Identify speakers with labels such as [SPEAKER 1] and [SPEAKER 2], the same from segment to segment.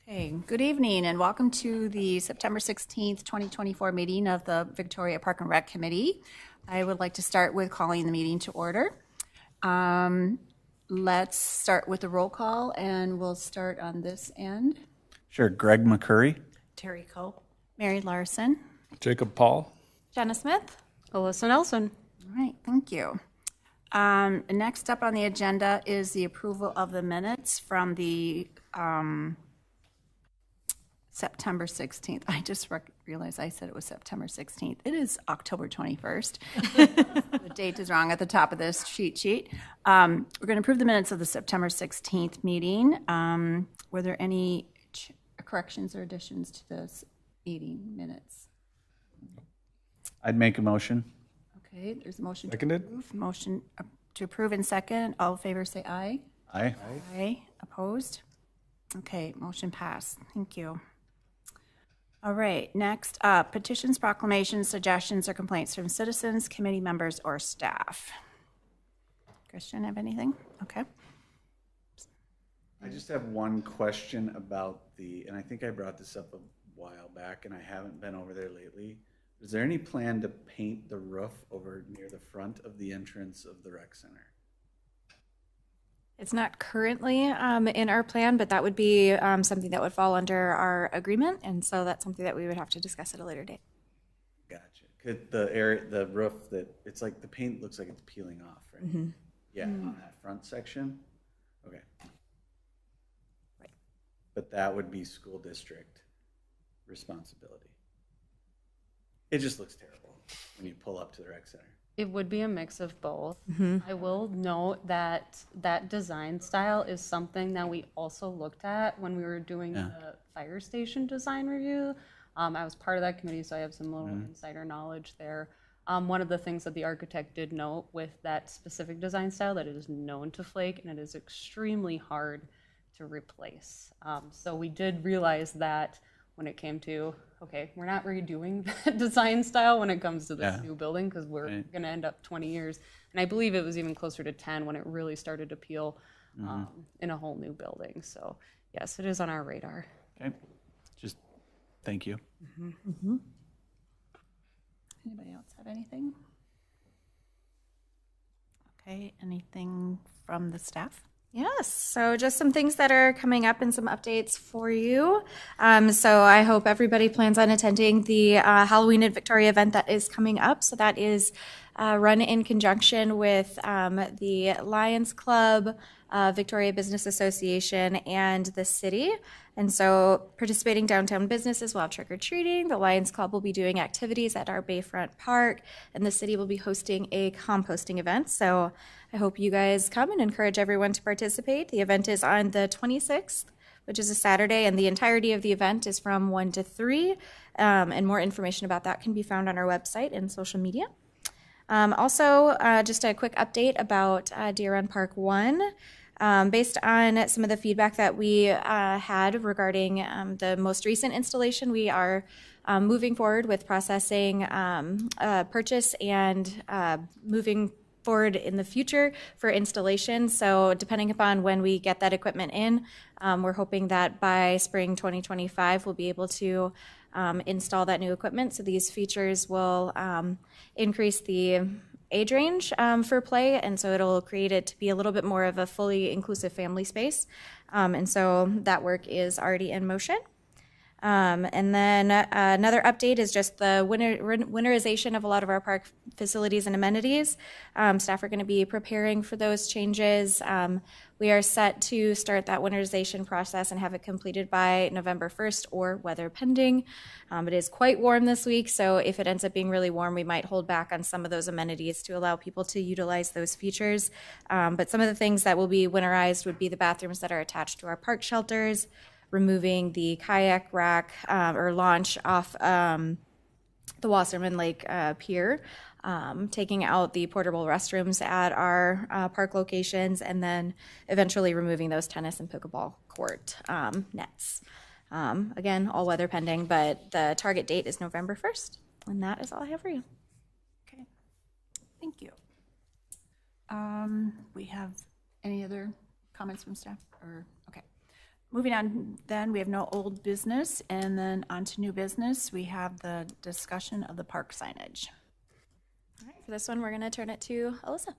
[SPEAKER 1] Okay, good evening and welcome to the September 16th, 2024 meeting of the Victoria Park and Rec Committee. I would like to start with calling the meeting to order. Let's start with the roll call and we'll start on this end.
[SPEAKER 2] Sure. Greg McCurry.
[SPEAKER 1] Terry Coe. Mary Larson.
[SPEAKER 3] Jacob Paul.
[SPEAKER 4] Jenna Smith.
[SPEAKER 5] Alyssa Nelson.
[SPEAKER 1] All right, thank you. Next up on the agenda is the approval of the minutes from the September 16th. I just realized I said it was September 16th. It is October 21st. The date is wrong at the top of this cheat sheet. We're going to approve the minutes of the September 16th meeting. Were there any corrections or additions to this meeting minutes?
[SPEAKER 2] I'd make a motion.
[SPEAKER 1] Okay, there's a motion.
[SPEAKER 3] Seconded.
[SPEAKER 1] To approve. Motion to approve and second. All in favor say aye.
[SPEAKER 2] Aye.
[SPEAKER 1] Aye. Opposed? Okay, motion passed. Thank you. All right, next up, petitions, proclamations, suggestions, or complaints from citizens, committee members, or staff. Christian, have anything? Okay.
[SPEAKER 2] I just have one question about and I think I brought this up a while back and I haven't been over there lately. Is there any plan to paint the roof over near the front of the entrance of the rec center?
[SPEAKER 4] It's not currently in our plan, but that would be something that would fall under our agreement, and so that's something that we would have to discuss at a later date.
[SPEAKER 2] Gotcha. Could the roof it's like the paint looks like it's peeling off, right? Mm-hmm. Yeah, on that front section. Okay.
[SPEAKER 4] Right.
[SPEAKER 2] But that would be school district responsibility. It just looks terrible when you pull up to the rec center.
[SPEAKER 5] It would be a mix of both.
[SPEAKER 4] Mm-hmm.
[SPEAKER 5] I will note that that design style is something that we also looked at when we were doing the fire station design review. I was part of that committee, so I have some little insider knowledge there. One of the things that the architect did note with that specific design style, that it is known to flake and it is extremely hard to replace. So we did realize that when it came to, okay, we're not redoing that design style when it comes to this new building because we're going to end up 20 years. And I believe it was even closer to 10 when it really started to peel in a whole new building. So yes, it is on our radar.
[SPEAKER 2] Okay, just thank you.
[SPEAKER 1] Mm-hmm. Mm-hmm. Anybody else have anything? Okay, anything from the staff?
[SPEAKER 4] Yes, so just some things that are coming up and some updates for you. So I hope everybody plans on attending the Halloween at Victoria event that is coming up. So that is run in conjunction with the Lions Club, Victoria Business Association, and the city. And so participating downtown businesses will have trick-or-treating. The Lions Club will be doing activities at our Bayfront Park, and the city will be hosting a composting event. So I hope you guys come and encourage everyone to participate. The event is on the 26th, which is a Saturday, and the entirety of the event is from 1 to 3. And more information about that can be found on our website and social media. Also, just a quick update about Deer Run Park 1. Based on some of the feedback that we had regarding the most recent installation, we are moving forward with processing purchase and moving forward in the future for installation. So depending upon when we get that equipment in, we're hoping that by spring 2025 we'll be able to install that new equipment. So these features will increase the age range for play, and so it'll create it to be a little bit more of a fully inclusive family space. And so that work is already in motion. And then another update is just the winterization of a lot of our park facilities and amenities. Staff are going to be preparing for those changes. We are set to start that winterization process and have it completed by November 1st or weather pending. It is quite warm this week, so if it ends up being really warm, we might hold back on some of those amenities to allow people to utilize those features. But some of the things that will be winterized would be the bathrooms that are attached to our park shelters, removing the kayak rack or launch off the Wasserman Lake Pier, taking out the portable restrooms at our park locations, and then eventually removing those tennis and pickleball court nets. Again, all weather pending, but the target date is November 1st. And that is all I have for you.
[SPEAKER 1] Okay, thank you. We have any other comments from staff? Okay. Moving on, then, we have no old business, and then on to new business. We have the discussion of the park signage.
[SPEAKER 4] All right, for this one, we're going to turn it to Alyssa.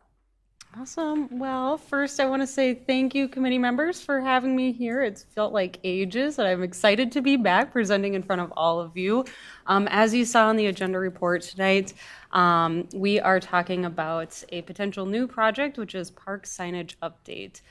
[SPEAKER 5] Awesome. Well, first I want to say thank you, committee members, for having me here. It's felt like ages, and I'm excited to be back presenting in front of all of you. As you saw in the agenda report tonight, we are talking about a potential new project, which is park signage update.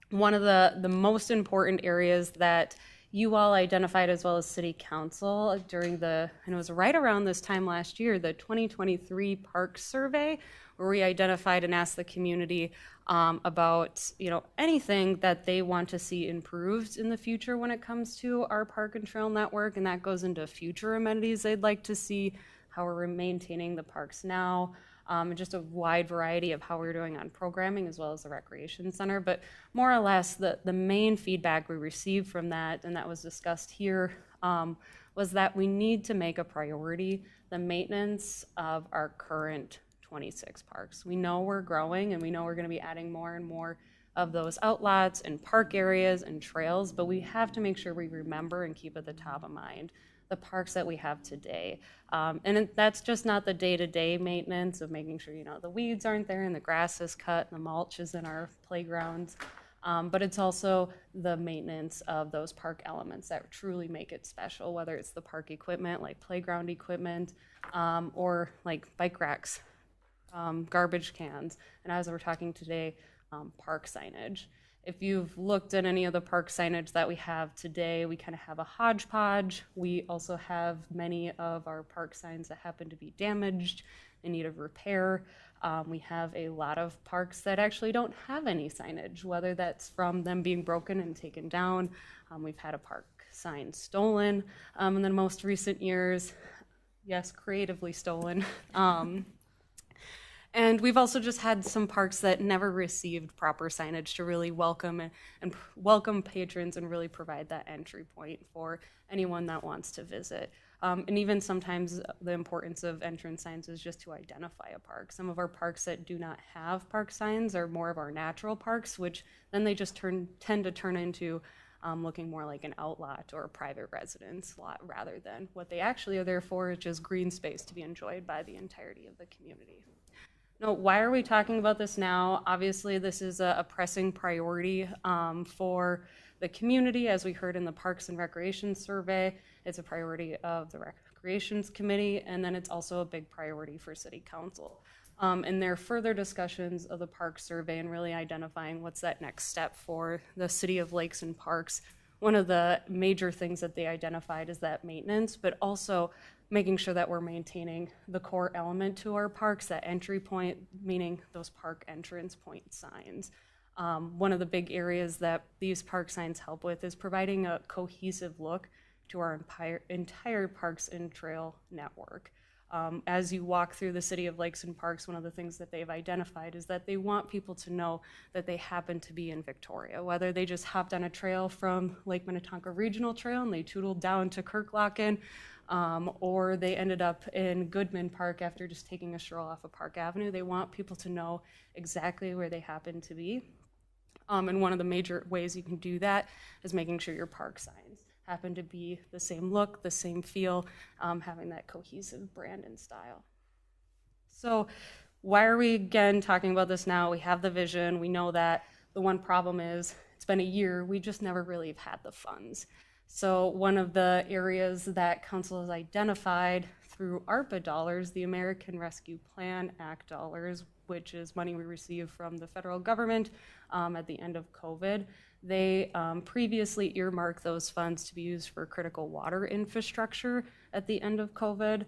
[SPEAKER 5] One of the most important areas that you all identified, as well as City Council, during and it was right around this time last year, the 2023 Park Survey, where we identified and asked the community about anything that they want to see improved in the future when it comes to our park and trail network, and that goes into future amenities they'd like to see, how we're maintaining the parks now, and just a wide variety of how we're doing on programming as well as the recreation center. But more or less, the main feedback we received from that, and that was discussed here, was that we need to make a priority the maintenance of our current 26 parks. We know we're growing, and we know we're going to be adding more and more of those outlots and park areas and trails, but we have to make sure we remember and keep at the top of mind the parks that we have today. And that's just not the day-to-day maintenance of making sure, the weeds aren't there and the grass is cut and the mulch is in our playgrounds, but it's also the maintenance of those park elements that truly make it special, whether it's the park equipment, like playground equipment, or like bike racks, garbage cans, and as we're talking today, park signage. If you've looked at any of the park signage that we have today, we kind of have a hodgepodge. We also have many of our park signs that happen to be damaged, in need of repair. We have a lot of parks that actually don't have any signage, whether that's from them being broken and taken down. We've had a park sign stolen in the most recent years. Yes, creatively stolen. And we've also just had some parks that never received proper signage to really welcome and welcome patrons and really provide that entry point for anyone that wants to visit. And even sometimes the importance of entrance signs is just to identify a park. Some of our parks that do not have park signs are more of our natural parks, which then they just tend to turn into looking more like an outlot or a private residence lot rather than what they actually are there for, which is green space to be enjoyed by the entirety of the community. Now, why are we talking about this now? Obviously, this is a pressing priority for the community, as we heard in the Parks and Recreation Survey. It's a priority of the Recreations Committee, and then it's also a big priority for City Council. And there are further discussions of the Park Survey and really identifying what's that next step for the City of Lakes and Parks. One of the major things that they identified is that maintenance, but also making sure that we're maintaining the core element to our parks, that entry point, meaning those park entrance point signs. One of the big areas that these park signs help with is providing a cohesive look to our entire parks and trail network. As you walk through the City of Lakes and Parks, one of the things that they've identified is that they want people to know that they happen to be in Victoria, whether they just hopped on a trail from Lake Minnetonka Regional Trail and they tootled down to Kirklocken, or they ended up in Goodman Park after just taking a stroll off of Park Avenue. They want people to know exactly where they happen to be. And one of the major ways you can do that is making sure your park signs happen to be the same look, the same feel, having that cohesive brand and style. So why are we again talking about this now? We have the vision. We know that the one problem is it's been a year. We just never really have had the funds. So one of the areas that council has identified through ARPA dollars, the American Rescue Plan Act dollars, which is money we receive from the federal government at the end of COVID, they previously earmarked those funds to be used for critical water infrastructure at the end of COVID.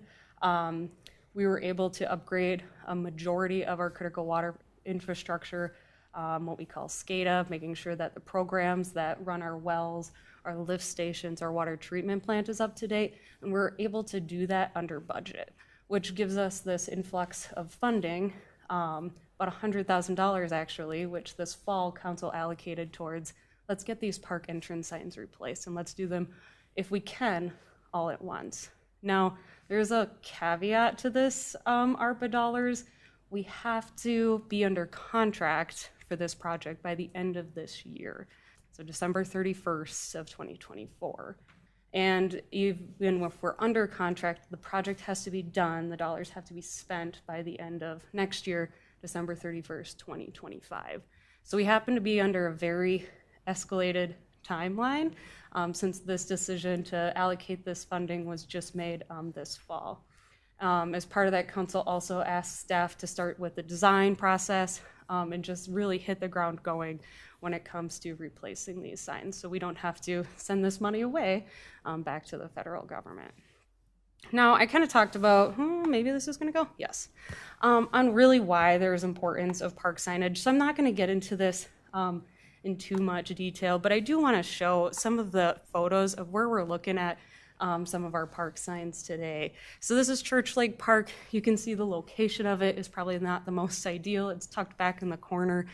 [SPEAKER 5] We were able to upgrade a majority of our critical water infrastructure, what we call SCADA, making sure that the programs that run our wells, our lift stations, our water treatment plant is up to date, and we're able to do that under budget, which gives us this influx of funding, about $100,000 actually, which this fall council allocated towards, let's get these park entrance signs replaced and let's do them, if we can, all at once. Now, there's a caveat to this ARPA dollars. We have to be under contract for this project by the end of this year. so December 31st of 2024. And even if we're under contract, the project has to be done, the dollars have to be spent by the end of next year, December 31st, 2025. So we happen to be under a very escalated timeline since this decision to allocate this funding was just made this fall. As part of that, council also asked staff to start with the design process and just really hit the ground going when it comes to replacing these signs, so we don't have to send this money away back to the federal government. Now, I kind of talked about, maybe this is going to go, yes, on really why there's importance of park signage. So I'm not going to get into this in too much detail, but I do want to show some of the photos of where we're looking at some of our park signs today. So this is Church Lake Park. You can see the location of it is probably not the most ideal. It's tucked back in the corner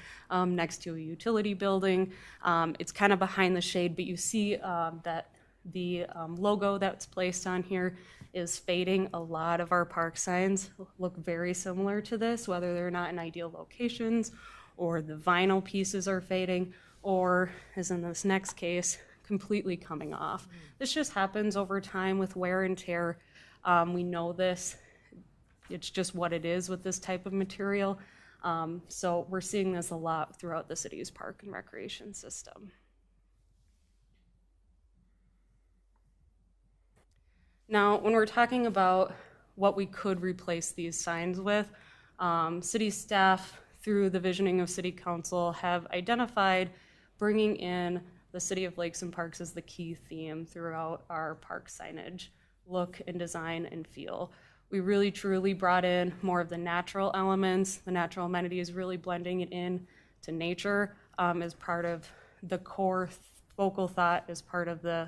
[SPEAKER 5] next to a utility building. It's kind of behind the shade, but you see that the logo that's placed on here is fading. A lot of our park signs look very similar to this, whether they're not in ideal locations or the vinyl pieces are fading, or as in this next case, completely coming off. This just happens over time with wear and tear. We know this. It's just what it is with this type of material. So we're seeing this a lot throughout the city's park and recreation system. Now, when we're talking about what we could replace these signs with, city staff, through the visioning of City Council, have identified bringing in the City of Lakes and Parks as the key theme throughout our park signage, look and design and feel. We really truly brought in more of the natural elements, the natural amenities, really blending it in to nature as part of the core focal thought, as part of the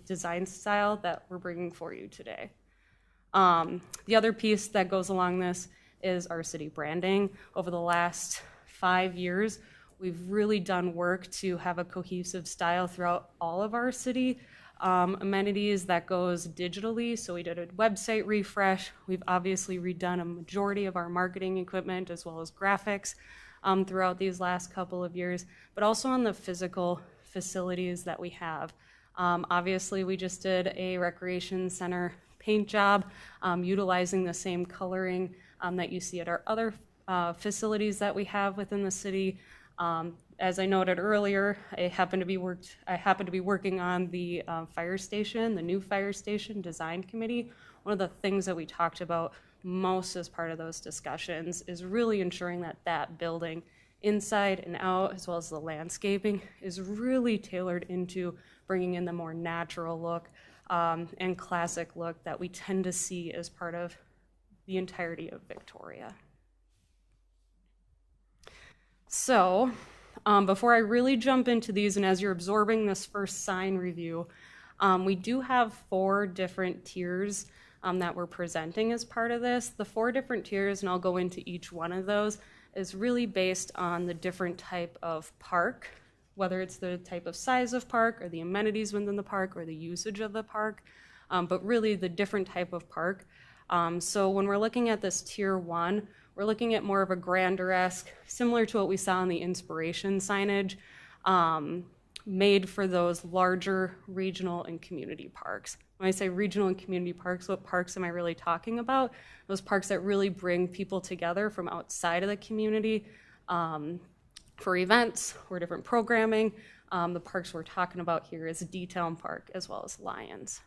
[SPEAKER 5] design style that we're bringing for you today. The other piece that goes along this is our city branding. Over the last 5 years, we've really done work to have a cohesive style throughout all of our city amenities that goes digitally. So we did a website refresh. We've obviously redone a majority of our marketing equipment as well as graphics throughout these last couple of years, but also on the physical facilities that we have. Obviously, we just did a recreation center paint job utilizing the same coloring that you see at our other facilities that we have within the city. As I noted earlier, I happen to be working on the fire station, the new fire station design committee. One of the things that we talked about most as part of those discussions is really ensuring that that building, inside and out, as well as the landscaping, is really tailored into bringing in the more natural look and classic look that we tend to see as part of the entirety of Victoria. So, before I really jump into these, and as you're absorbing this first sign review, we do have 4 different tiers that we're presenting as part of this. The 4 different tiers, and I'll go into each one of those, is really based on the different type of park, whether it's the type of size of park or the amenities within the park or the usage of the park, but really the different type of park. So when we're looking at this tier 1, we're looking at more of a grandeur-esque, similar to what we saw in the inspiration signage, made for those larger regional and community parks. When I say regional and community parks, what parks am I really talking about? Those parks that really bring people together from outside of the community for events or different programming. The parks we're talking about here is D-Town Park as well as Lions.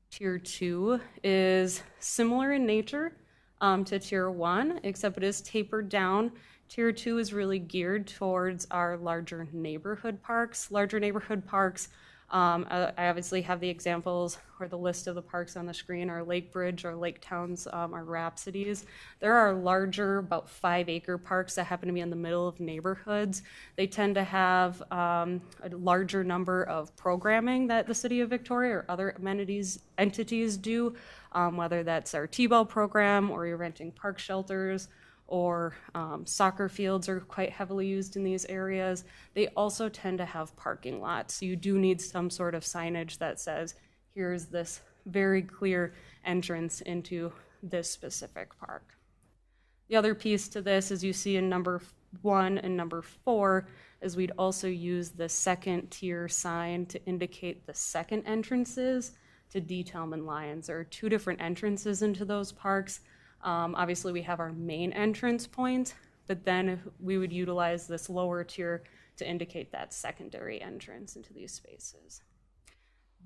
[SPEAKER 5] Tier 2 is similar in nature to Tier 1, except it is tapered down. Tier 2 is really geared towards our larger neighborhood parks. Larger neighborhood parks, I obviously have the examples or the list of the parks on the screen, our Lake Bridge, our Lake Towns, our Rhapsodies. There are larger, about 5-acre parks that happen to be in the middle of neighborhoods. They tend to have a larger number of programming that the City of Victoria or other entities do, whether that's our T-ball program or you're renting park shelters, or soccer fields are quite heavily used in these areas. They also tend to have parking lots. So you do need some sort of signage that says, here's this very clear entrance into this specific park. The other piece to this, as you see in number 1 and number 4 is we'd also use the second tier sign to indicate the second entrances to Detailm and Lions. There are 2 different entrances into those parks. Obviously, we have our main entrance point, but then we would utilize this lower tier to indicate that secondary entrance into these spaces.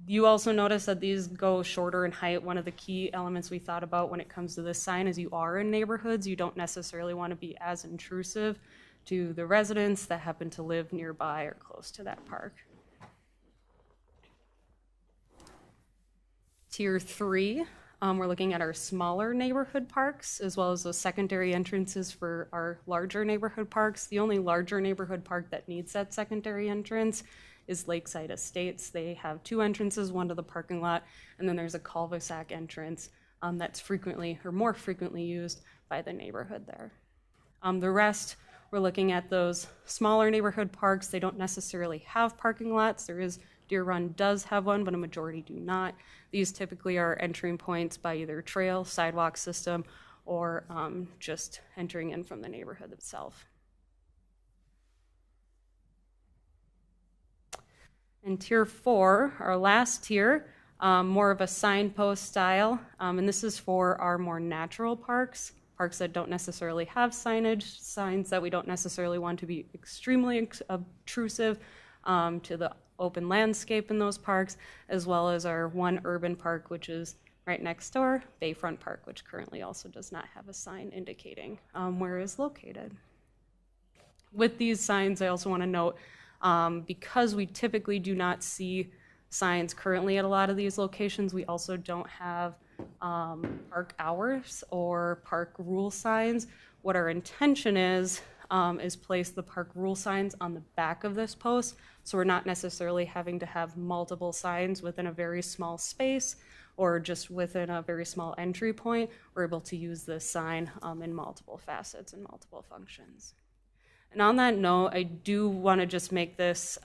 [SPEAKER 5] You also notice that these go shorter in height. One of the key elements we thought about when it comes to this sign is you are in neighborhoods. You don't necessarily want to be as intrusive to the residents that happen to live nearby or close to that park. Tier 3, we're looking at our smaller neighborhood parks as well as those secondary entrances for our larger neighborhood parks. The only larger neighborhood park that needs that secondary entrance is Lakeside Estates. They have 2 entrances, one to the parking lot, and then there's a cul-de-sac entrance that's frequently or more frequently used by the neighborhood there. The rest, we're looking at those smaller neighborhood parks. They don't necessarily have parking lots. Deer Run does have one, but a majority do not. These typically are entering points by either trail, sidewalk system, or just entering in from the neighborhood itself. And tier 4, our last tier, more of a signpost style, and this is for our more natural parks that don't necessarily have signage, signs that we don't necessarily want to be extremely obtrusive to the open landscape in those parks, as well as our one urban park, which is right next door, Bayfront Park, which currently also does not have a sign indicating where it is located. With these signs, I also want to note, because we typically do not see signs currently at a lot of these locations, we also don't have park hours or park rule signs. What our intention is place the park rule signs on the back of this post, so we're not necessarily having to have multiple signs within a very small space or just within a very small entry point. We're able to use this sign in multiple facets and multiple functions. And on that note, I do want to just make this,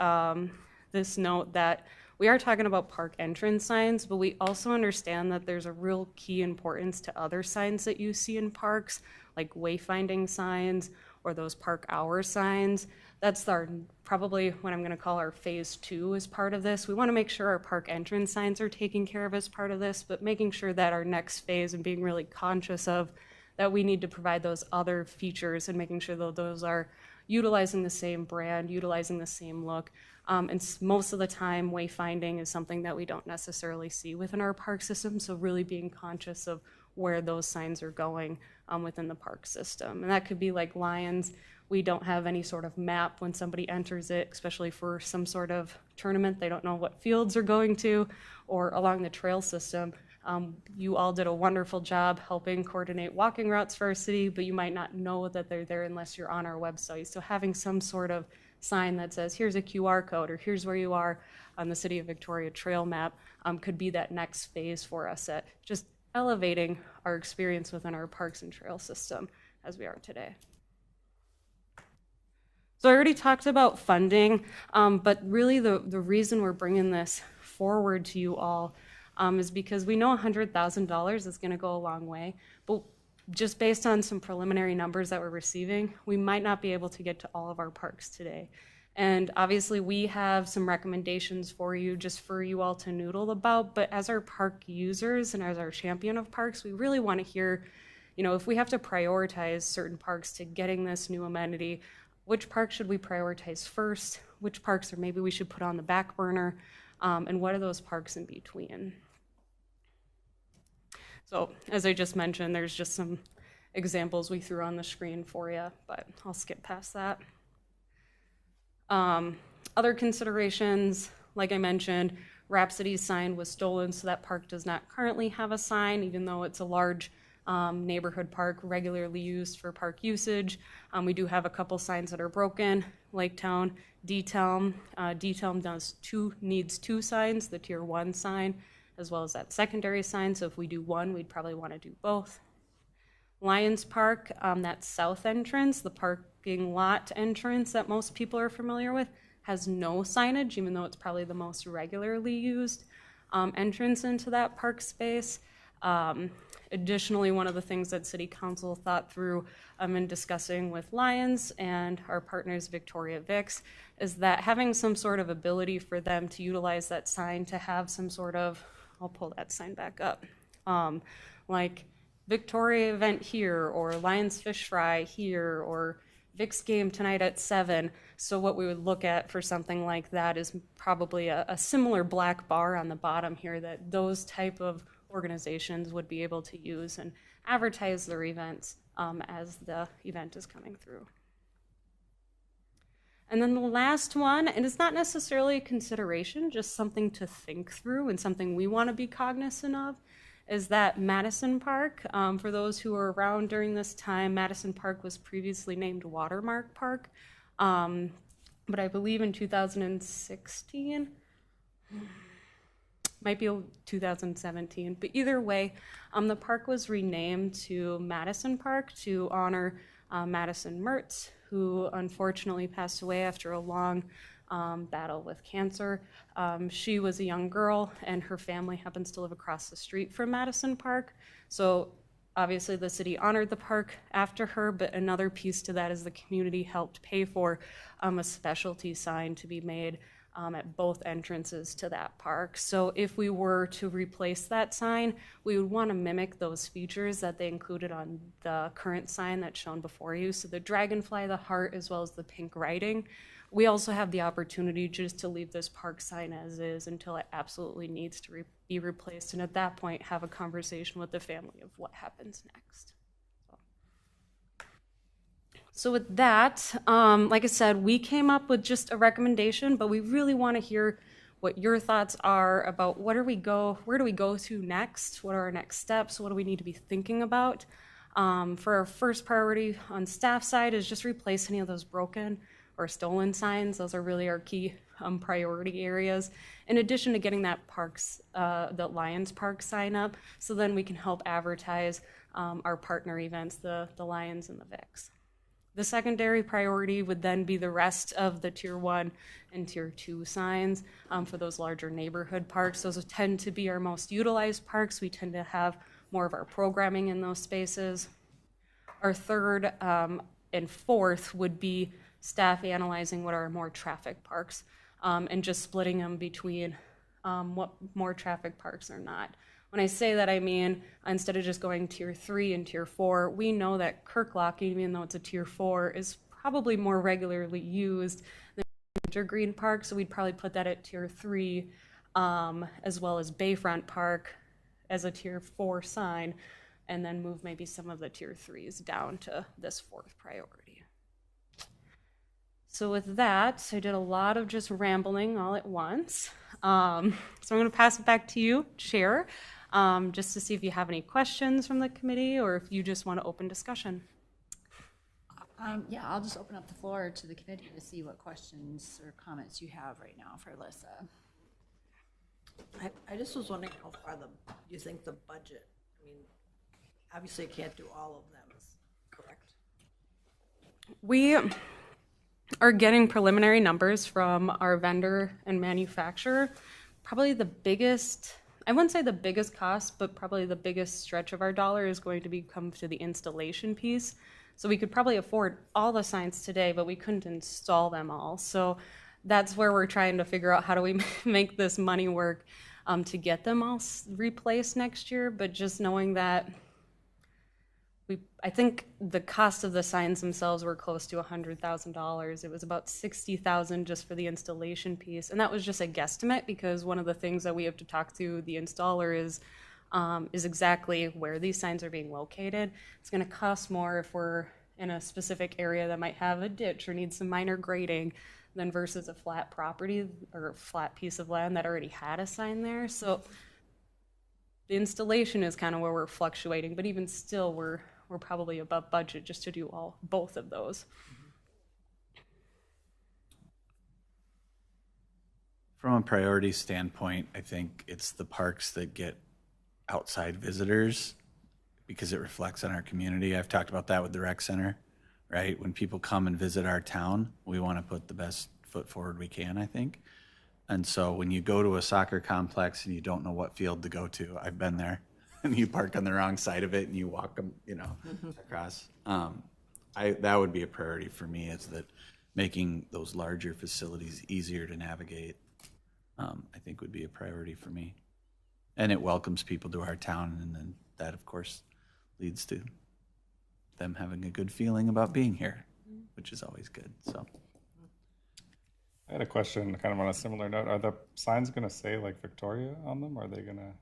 [SPEAKER 5] this note that we are talking about park entrance signs, but we also understand that there's a real key importance to other signs that you see in parks, like wayfinding signs or those park hour signs. That's probably what I'm going to call our phase 2 as part of this. We want to make sure our park entrance signs are taken care of as part of this, but making sure that our next phase and being really conscious of that we need to provide those other features and making sure that those are utilizing the same brand, utilizing the same look. And most of the time, wayfinding is something that we don't necessarily see within our park system, so really being conscious of where those signs are going within the park system. And that could be like Lions. We don't have any sort of map when somebody enters it, especially for some sort of tournament. They don't know what fields are going to, or along the trail system. You all did a wonderful job helping coordinate walking routes for our city, but you might not know that they're there unless you're on our website. So having some sort of sign that says, here's a QR code, or here's where you are on the City of Victoria trail map, could be that next phase for us at just elevating our experience within our parks and trail system as we are today. So I already talked about funding, but really the reason we're bringing this forward to you all is because we know $100,000 is going to go a long way, but just based on some preliminary numbers that we're receiving, we might not be able to get to all of our parks today. And obviously we have some recommendations for you, just for you all to noodle about, but as our park users and as our champion of parks, we really want to hear, you know, if we have to prioritize certain parks to getting this new amenity, which parks should we prioritize first? Which parks or maybe we should put on the back burner? And what are those parks in between? So as I just mentioned, there's just some examples we threw on the screen for you, but I'll skip past that. Other considerations, like I mentioned, Rhapsody's sign was stolen, so that park does not currently have a sign, even though it's a large neighborhood park regularly used for park usage. We do have a couple signs that are broken. Laketown, Detailm. Detailm needs 2 signs, the tier 1 sign, as well as that secondary sign. So if we do one, we'd probably want to do both. Lions Park, that south entrance, the parking lot entrance that most people are familiar with, has no signage, even though it's probably the most regularly used entrance into that park space. Additionally, one of the things that City Council thought through in discussing with Lions and our partners Victoria Vix is that having some sort of ability for them to utilize that sign to have some sort of, I'll pull that sign back up, like Victoria event here, or Lions Fish Fry here, or Vic's game tonight at 7. So what we would look at for something like that is probably a similar black bar on the bottom here that those type of organizations would be able to use and advertise their events as the event is coming through. And then the last one, and it's not necessarily a consideration, just something to think through and something we want to be cognizant of, is that Madison Park. For those who were around during this time, Madison Park was previously named Watermark Park, but I believe in 2016, might be 2017, but either way, the park was renamed to Madison Park to honor Madison Mertz, who unfortunately passed away after a long battle with cancer. She was a young girl, and her family happens to live across the street from Madison Park. So obviously the city honored the park after her, but another piece to that is the community helped pay for a specialty sign to be made at both entrances to that park. So if we were to replace that sign, we would want to mimic those features that they included on the current sign that's shown before you. So the dragonfly, the heart, as well as the pink writing. We also have the opportunity just to leave this park sign as is until it absolutely needs to be replaced. And at that point, have a conversation with the family of what happens next. So with that, like I said, we came up with just a recommendation, but we really want to hear what your thoughts are about where do we go to next? What are our next steps? What do we need to be thinking about? For our first priority on staff side is just replace any of those broken or stolen signs. Those are really our key priority areas. In addition to getting that the Lions Park sign up, so then we can help advertise our partner events, the Lions and the Vics. The secondary priority would then be the rest of the Tier 1 and Tier 2 signs for those larger neighborhood parks. Those tend to be our most utilized parks. We tend to have more of our programming in those spaces. Our third and fourth would be staff analyzing what are more traffic parks and just splitting them between what more traffic parks are not. When I say that, I mean, instead of just going Tier 3 and Tier 4, we know that Kirklock, even though it's a Tier 4, is probably more regularly used than Green Park, so we'd probably put that at Tier 3, as well as Bayfront Park as a Tier 4 sign, and then move maybe some of the Tier 3s down to this fourth priority. So with that, I did a lot of just rambling all at once. So I'm going to pass it back to you, Chair, just to see if you have any questions from the committee or if you just want to open discussion.
[SPEAKER 1] Yeah, I'll just open up the floor to the committee to see what questions or comments you have right now for Alyssa.
[SPEAKER 3] I just was wondering how far you think the budget, I mean, obviously you can't do all of them, is correct?
[SPEAKER 5] We are getting preliminary numbers from our vendor and manufacturer. Probably the biggest, I wouldn't say the biggest cost, but probably the biggest stretch of our dollar is going to come to the installation piece. So we could probably afford all the signs today, but we couldn't install them all. So that's where we're trying to figure out how do we make this money work to get them all replaced next year. But just knowing that I think the cost of the signs themselves were close to $100,000. It was about $60,000 just for the installation piece. And that was just a guesstimate because one of the things that we have to talk to the installer is exactly where these signs are being located. It's going to cost more if we're in a specific area that might have a ditch or needs some minor grading than versus a flat property or a flat piece of land that already had a sign there. So the installation is kind of where we're fluctuating, but even still we're probably above budget just to do both of those.
[SPEAKER 2] From a priority standpoint, I think it's the parks that get outside visitors because it reflects on our community. I've talked about that with the rec center, right? When people come and visit our town, we want to put the best foot forward we can, I think. And so when you go to a soccer complex and you don't know what field to go to, I've been there. and you park on the wrong side of it and you walk them, across. That would be a priority for me, is that making those larger facilities easier to navigate, I think would be a priority for me. And it welcomes people to our town, and then that, of course, leads to them having a good feeling about being here, which is always good, so.
[SPEAKER 6] I had a question kind of on a similar note. Are the signs going to say like Victoria on them? Or are they going to?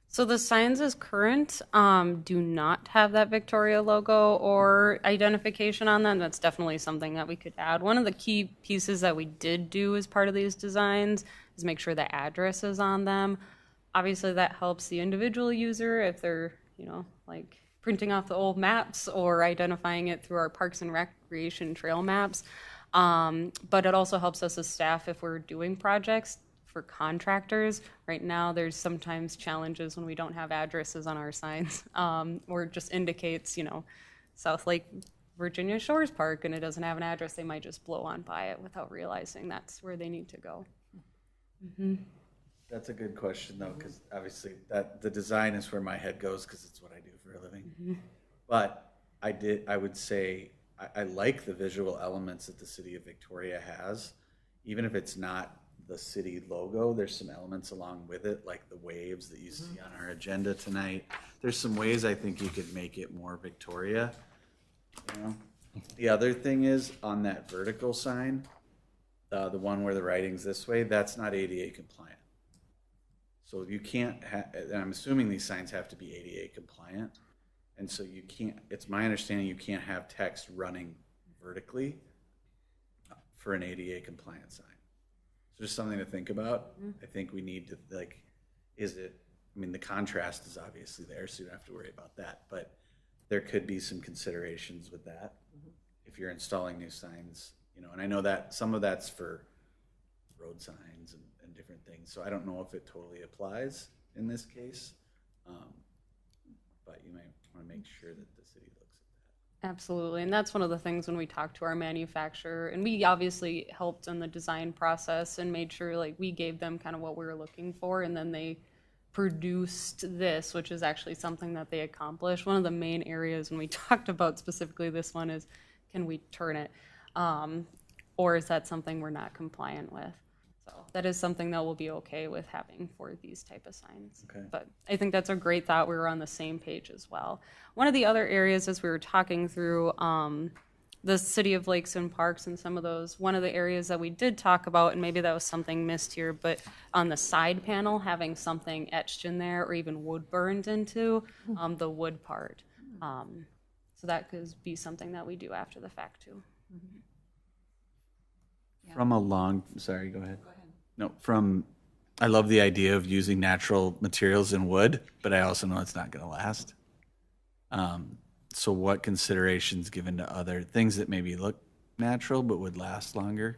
[SPEAKER 5] So the signs as current do not have that Victoria logo or identification on them. That's definitely something that we could add. One of the key pieces that we did do as part of these designs is make sure the address is on them. Obviously that helps the individual user if they're, like printing off the old maps or identifying it through our Parks and Recreation trail maps. But it also helps us as staff if we're doing projects for contractors. Right now, there's sometimes challenges when we don't have addresses on our signs, or it just indicates, South Lake Virginia Shores Park, and it doesn't have an address. They might just blow on by it without realizing that's where they need to go. Mm-hmm.
[SPEAKER 2] That's a good question, though, because obviously the design is where my head goes, because it's what I do for a living. Mm-hmm. But I would say I like the visual elements that the city of Victoria has, even if it's not the city logo. There's some elements along with it, like the waves that you see on our agenda tonight. There's some ways I think you could make it more Victoria. The other thing is, on that vertical sign, the one where the writing's this way, that's not ADA compliant. So you can't and I'm assuming these signs have to be ADA compliant, and so you can't, it's my understanding you can't have text running vertically for an ADA compliant sign. So just something to think about. I think we need to, the contrast is obviously there, so you don't have to worry about that, but there could be some considerations with that if you're installing new signs, and I know that some of that's for road signs and different things, so I don't know if it totally applies in this case, but you might want to make sure that the city looks at that.
[SPEAKER 5] Absolutely, and that's one of the things when we talked to our manufacturer, and we obviously helped in the design process and made sure we gave them kind of what we were looking for, and then they produced this, which is actually something that they accomplished. One of the main areas when we talked about specifically this one is, can we turn it? Or is that something we're not compliant with? So that is something that we'll be okay with having for these type of signs. Okay. But I think that's a great thought. We were on the same page as well. One of the other areas as we were talking through the City of Lakes and Parks and some of those, one of the areas that we did talk about, and maybe that was something missed here, but on the side panel, having something etched in there or even wood burned into the wood part. So that could be something that we do after the fact too.
[SPEAKER 2] Sorry, go ahead. No, I love the idea of using natural materials in wood, but I also know it's not going to last. So what considerations given to other things that maybe look natural but would last longer?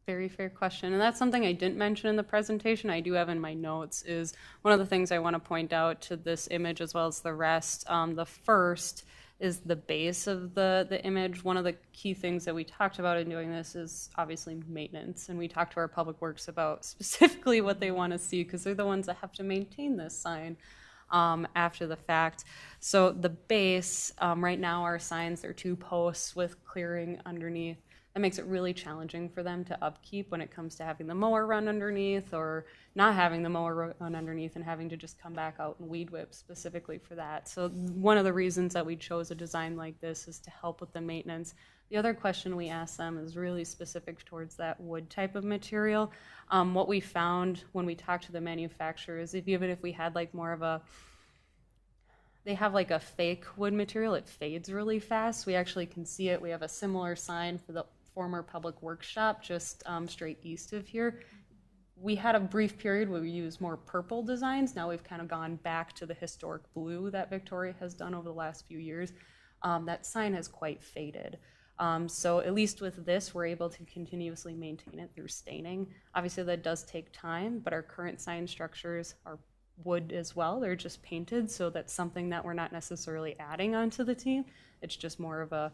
[SPEAKER 5] Very fair question. And that's something I didn't mention in the presentation. I do have in my notes is one of the things I want to point out to this image as well as the rest. The first is the base of the image. One of the key things that we talked about in doing this is obviously maintenance. And we talked to our public works about specifically what they want to see, because they're the ones that have to maintain this sign after the fact. So the base, right now our signs are 2 posts with clearing underneath. That makes it really challenging for them to upkeep when it comes to having the mower run underneath or not having the mower run underneath and having to just come back out and weed whip specifically for that. So one of the reasons that we chose a design like this is to help with the maintenance. The other question we asked them is really specific towards that wood type of material. What we found when we talked to the manufacturers, even if we had more of they have a fake wood material, it fades really fast. We actually can see it. We have a similar sign for the former public workshop just straight east of here. We had a brief period where we used more purple designs. Now we've kind of gone back to the historic blue that Victoria has done over the last few years. That sign has quite faded. So at least with this, we're able to continuously maintain it through staining. Obviously that does take time, but our current sign structures are wood as well. They're just painted, so that's something that we're not necessarily adding onto the team. It's just more of a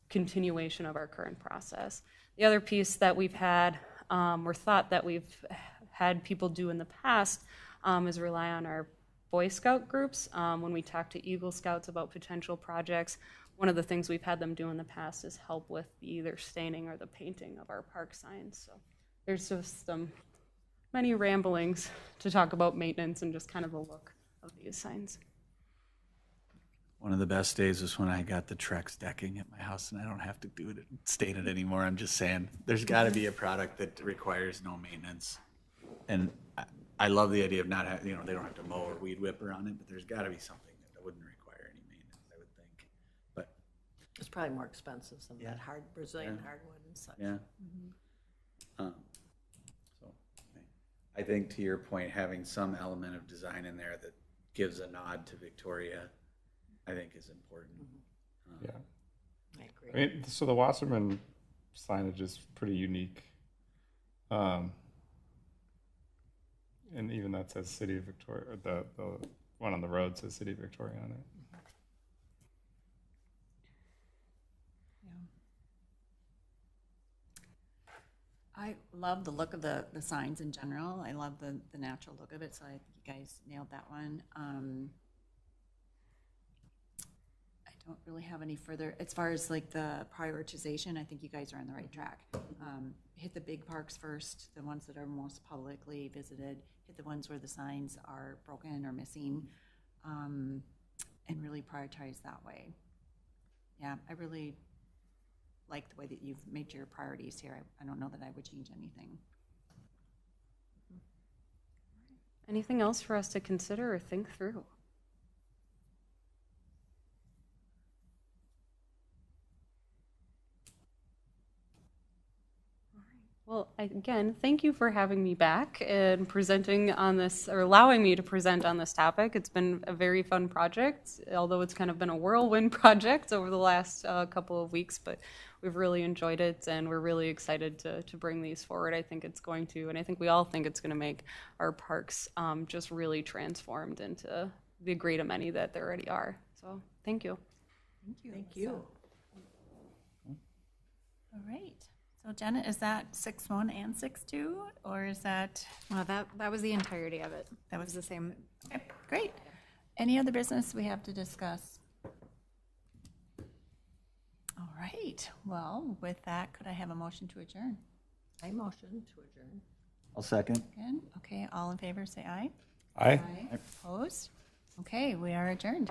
[SPEAKER 5] continuation of our current process. The other piece that we've had or thought that we've had people do in the past is rely on our Boy Scout groups. When we talk to Eagle Scouts about potential projects, one of the things we've had them do in the past is help with the either staining or the painting of our park signs. So there's just many ramblings to talk about maintenance and just kind of the look of these signs.
[SPEAKER 2] One of the best days was when I got the Trex decking at my house and I don't have to do it, stain it anymore. I'm just saying, there's got to be a product that requires no maintenance. And I love the idea of not having, they don't have to mow or weed whipper on it, but there's got to be something that wouldn't require any maintenance, I would think. But
[SPEAKER 3] It's probably more expensive, some of that Brazilian hardwood and such.
[SPEAKER 2] yeah. So I think to your point, having some element of design in there that gives a nod to Victoria, I think is important.
[SPEAKER 6] Yeah.
[SPEAKER 3] I agree.
[SPEAKER 6] I mean, so the Wasserman signage is pretty unique. And even that says City of Victoria, or the one on the road says City of Victoria on it.
[SPEAKER 1] I love the look of the signs in general. I love the natural look of it, so I think you guys nailed that one. I don't really have any further, as far as like the prioritization, I think you guys are on the right track. Hit the big parks first, the ones that are most publicly visited, hit the ones where the signs are broken or missing, and really prioritize that way. Yeah, I really like the way that you've made your priorities here. I don't know that I would change anything.
[SPEAKER 5] Anything else for us to consider or think through? Well, again, thank you for having me back and presenting on this, or allowing me to present on this topic. It's been a very fun project, although it's kind of been a whirlwind project over the last couple of weeks, but we've really enjoyed it and we're really excited to bring these forward. I think it's going to, and I think we all think it's going to make our parks just really transformed into the great amenity that they already are. So thank you.
[SPEAKER 1] Thank you.
[SPEAKER 3] Thank you.
[SPEAKER 1] All right. So Jenna, is that 6.1 and 6.2, or is that?
[SPEAKER 4] Well, that was the entirety of it. That was the same.
[SPEAKER 1] Okay, great. Any other business we have to discuss? All right. Well, with that, could I have a motion to adjourn?
[SPEAKER 3] I motion to adjourn.
[SPEAKER 2] I'll second.
[SPEAKER 1] Again? Okay, all in favor, say aye.
[SPEAKER 6] Aye.
[SPEAKER 1] Opposed? Okay, we are adjourned.